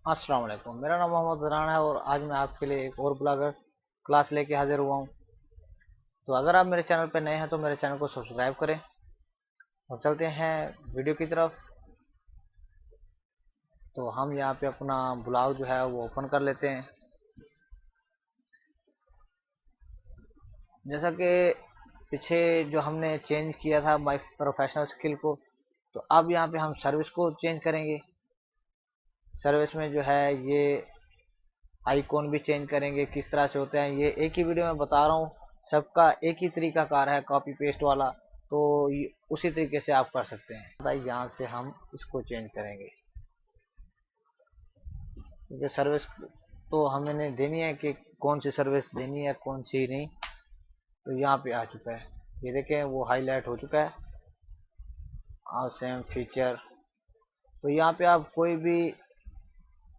अस्सलाम वालेकुम। मेरा नाम मोहम्मद राना है और आज मैं आपके लिए एक और ब्लॉगर क्लास लेके हाजिर हुआ हूँ। तो अगर आप मेरे चैनल पर नए हैं तो मेरे चैनल को सब्सक्राइब करें और चलते हैं वीडियो की तरफ। तो हम यहाँ पे अपना ब्लॉग जो है वो ओपन कर लेते हैं। जैसा कि पीछे जो हमने चेंज किया था माई प्रोफेशनल स्किल को, तो अब यहाँ पे हम सर्विस को चेंज करेंगे। सर्विस में जो है ये आइकॉन भी चेंज करेंगे, किस तरह से होते हैं ये एक ही वीडियो में बता रहा हूँ। सबका एक ही तरीका कार है, कॉपी पेस्ट वाला। तो उसी तरीके से आप कर सकते हैं। यहाँ से हम इसको चेंज करेंगे क्योंकि सर्विस तो हमें देनी है कि कौन सी सर्विस देनी है कौन सी नहीं। तो यहाँ पे आ चुका है, ये देखें वो हाईलाइट हो चुका है और सेम फीचर। तो यहाँ पे आप कोई भी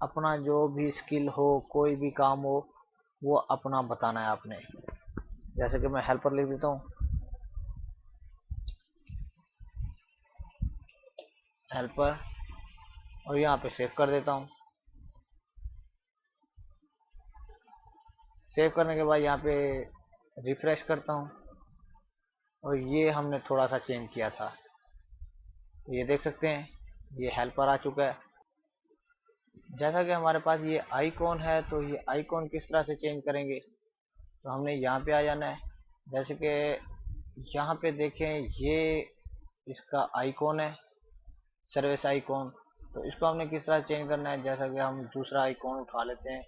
अपना जो भी स्किल हो, कोई भी काम हो, वो अपना बताना है आपने। जैसे कि मैं हेल्पर लिख देता हूँ, हेल्पर, और यहाँ पे सेव कर देता हूँ। सेव करने के बाद यहाँ पे रिफ्रेश करता हूँ और ये हमने थोड़ा सा चेंज किया था। तो ये देख सकते हैं ये हेल्पर आ चुका है। जैसा कि हमारे पास ये आइकॉन है, तो ये आइकॉन किस तरह से चेंज करेंगे, तो हमने यहाँ पे आ जाना है। जैसे कि यहाँ पे देखें ये इसका आइकॉन है, सर्विस आइकॉन। तो इसको हमने किस तरह चेंज करना है, जैसा कि हम दूसरा आइकॉन उठा लेते हैं।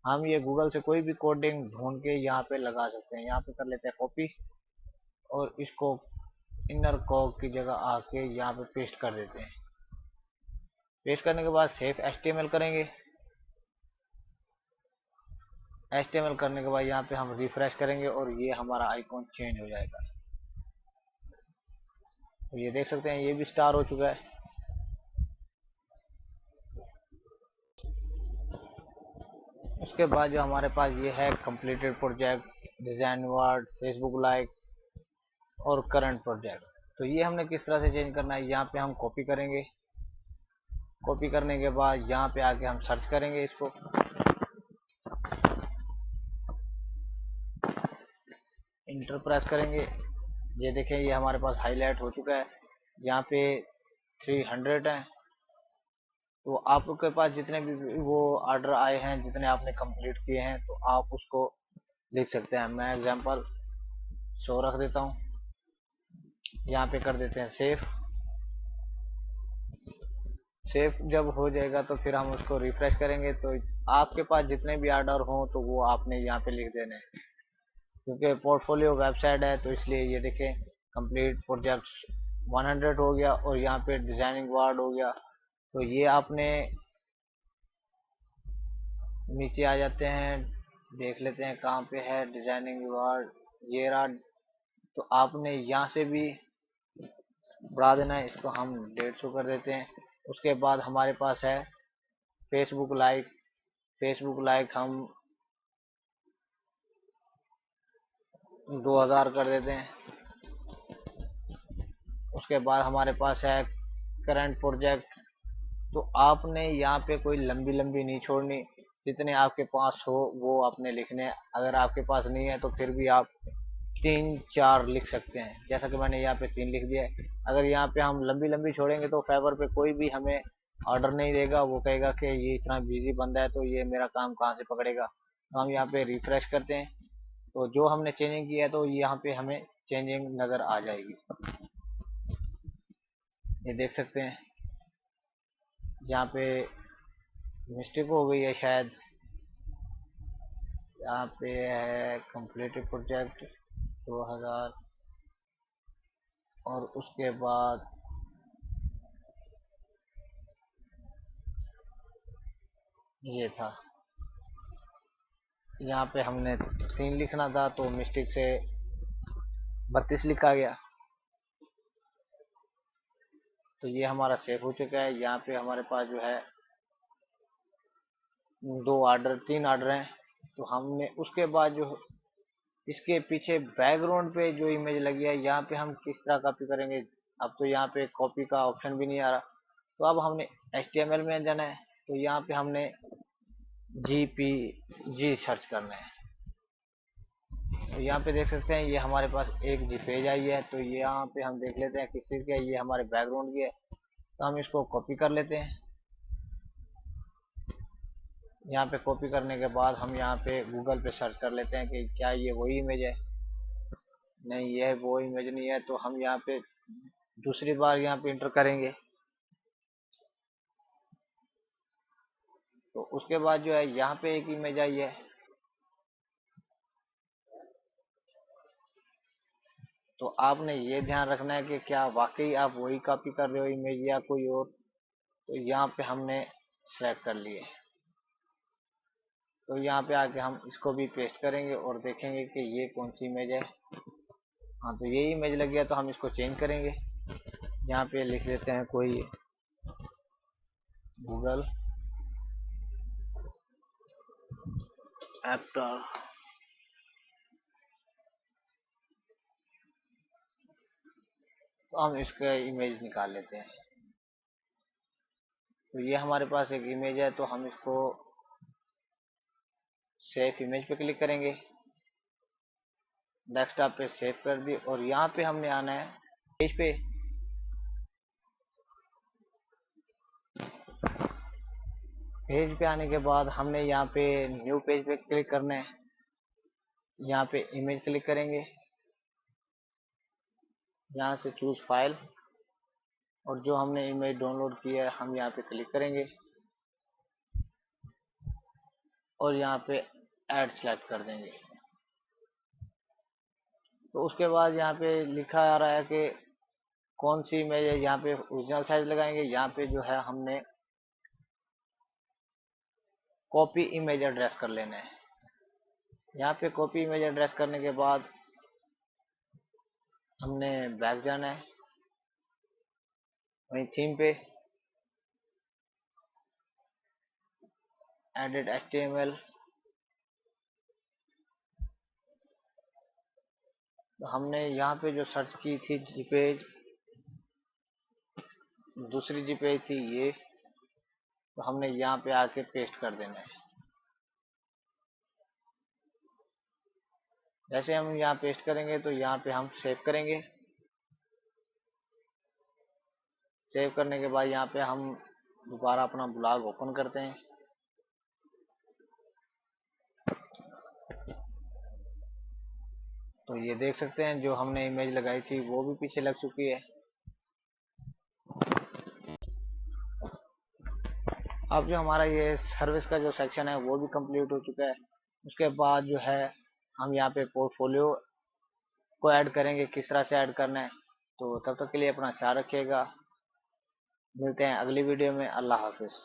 हम ये गूगल से कोई भी कोडिंग ढूंढ के यहाँ पे लगा सकते हैं। यहाँ पे कर लेते हैं कॉपी और इसको इनर कॉग की जगह आके यहाँ पे पेस्ट कर देते हैं। पेस्ट करने के बाद सेव एचटीएमएल करेंगे। एचटीएमएल करने के बाद यहाँ पे हम रिफ्रेश करेंगे और ये हमारा आइकॉन चेंज हो जाएगा। तो ये देख सकते हैं ये भी स्टार हो चुका है। उसके बाद जो हमारे पास ये है completed project, design word, Facebook like और करंट प्रोजेक्ट। तो ये हमने किस तरह से चेंज करना है, यहाँ पे हम कॉपी करेंगे। कॉपी करने के बाद यहाँ पे आके हम सर्च करेंगे इसको। इंटर प्रेस करेंगे, ये देखें ये हमारे पास हाईलाइट हो चुका है। यहाँ पे 300 है। तो आपके पास जितने भी वो ऑर्डर आए हैं, जितने आपने कंप्लीट किए हैं, तो आप उसको लिख सकते हैं। मैं एग्जांपल 100 रख देता हूँ। यहाँ पे कर देते हैं सेव। सेव जब हो जाएगा तो फिर हम उसको रिफ्रेश करेंगे। तो आपके पास जितने भी ऑर्डर हों तो वो आपने यहाँ पे लिख देने हैं, क्योंकि पोर्टफोलियो वेबसाइट है तो इसलिए। ये देखें कंप्लीट प्रोजेक्ट्स 100 हो गया और यहाँ पे डिजाइनिंग वार्ड हो गया। तो ये आपने नीचे आ जाते हैं, देख लेते हैं कहाँ पे है डिजाइनिंग वार्ड, ये रहा। तो आपने यहाँ से भी बढ़ा देना है, इसको हम 150 कर देते हैं। उसके बाद हमारे पास है फेसबुक लाइक। फेसबुक लाइक हम 2000 कर देते हैं। उसके बाद हमारे पास है करंट प्रोजेक्ट। तो आपने यहाँ पे कोई लंबी लंबी नहीं छोड़नी, जितने आपके पास हो वो आपने लिखने हैं। अगर आपके पास नहीं है तो फिर भी आप 3-4 लिख सकते हैं, जैसा कि मैंने यहाँ पे 3 लिख दिया है। अगर यहाँ पे हम लंबी लंबी छोड़ेंगे तो फाइवर पे कोई भी हमें ऑर्डर नहीं देगा, वो कहेगा कि ये इतना बिजी बंदा है तो ये मेरा काम कहाँ से पकड़ेगा। तो हम यहाँ पे रिफ्रेश करते हैं, तो जो हमने चेंजिंग किया है तो यहाँ पे हमें चेंजिंग नज़र आ जाएगी। ये देख सकते हैं यहाँ पे मिस्टेक हो गई है शायद। यहाँ पे है कंप्लीटेड प्रोजेक्ट 2000 और उसके बाद ये था, यहाँ पे हमने 3 लिखना था तो मिस्टेक से 32 लिखा गया। तो ये हमारा सेव हो चुका है। यहाँ पे हमारे पास जो है 3 ऑर्डर हैं। तो हमने उसके बाद जो इसके पीछे बैकग्राउंड पे जो इमेज लगी है, यहाँ पे हम किस तरह कॉपी करेंगे। अब तो यहाँ पे कॉपी का ऑप्शन भी नहीं आ रहा, तो अब हमने HTML में जाना है। तो यहाँ पे हमने GPG सर्च करना है। तो यहाँ पे देख सकते हैं ये हमारे पास एक जी पेज आई है। तो यहाँ पे हम देख लेते हैं किस चीज़ की है। ये हमारे बैकग्राउंड की है, तो हम इसको कॉपी कर लेते हैं। यहाँ पे कॉपी करने के बाद हम यहाँ पे गूगल पे सर्च कर लेते हैं कि क्या ये वही इमेज है। नहीं, यह वो इमेज नहीं है, तो हम यहाँ पे दूसरी बार यहाँ पे इंटर करेंगे। तो उसके बाद जो है यहाँ पे एक इमेज आई है। तो आपने ये ध्यान रखना है कि क्या वाकई आप वही कॉपी कर रहे हो इमेज या कोई और। तो यहाँ पे हमने सेलेक्ट कर लिए। तो यहाँ पे आके हम इसको भी पेस्ट करेंगे और देखेंगे कि ये कौन सी इमेज है। हाँ, तो ये इमेज लग गया, तो हम इसको चेंज करेंगे। यहाँ पे लिख देते हैं कोई गूगल एक्टर। तो हम इसका इमेज निकाल लेते हैं। तो ये हमारे पास एक इमेज है, तो हम इसको सेव इमेज पे क्लिक करेंगे। डेस्कटॉप पे सेव कर दी और यहाँ पे हमने आना है पेज पे। पेज पे आने के बाद हमने यहाँ पे न्यू पेज पे क्लिक करना है। यहाँ पे इमेज क्लिक करेंगे, यहाँ से चूज फाइल, और जो हमने इमेज डाउनलोड की है हम यहाँ पे क्लिक करेंगे और यहाँ पे ऐड सेलेक्ट कर देंगे। तो उसके बाद यहाँ पे लिखा आ रहा है कि कौन सी इमेज है। यहाँ पे ओरिजिनल साइज लगाएंगे। यहाँ पे जो है हमने कॉपी इमेज एड्रेस कर लेना है। यहाँ पे कॉपी इमेज एड्रेस करने के बाद हमने बैक जाना है, वहीं थीम पे एडिट HTML। तो हमने यहाँ पे जो सर्च की थी जी पेज, दूसरी जी पेज थी ये, तो हमने यहाँ पे आके पेस्ट कर देना है। जैसे हम यहाँ पेस्ट करेंगे तो यहाँ पे हम सेव करेंगे। सेव करने के बाद यहाँ पे हम दोबारा अपना ब्लॉग ओपन करते हैं। तो ये देख सकते हैं जो हमने इमेज लगाई थी वो भी पीछे लग चुकी है। अब जो हमारा ये सर्विस का जो सेक्शन है वो भी कंप्लीट हो चुका है। उसके बाद जो है हम यहाँ पे पोर्टफोलियो को ऐड करेंगे, किस तरह से ऐड करना है। तो तब तक के लिए अपना ख्याल रखिएगा। मिलते हैं अगली वीडियो में। अल्लाह हाफिज़।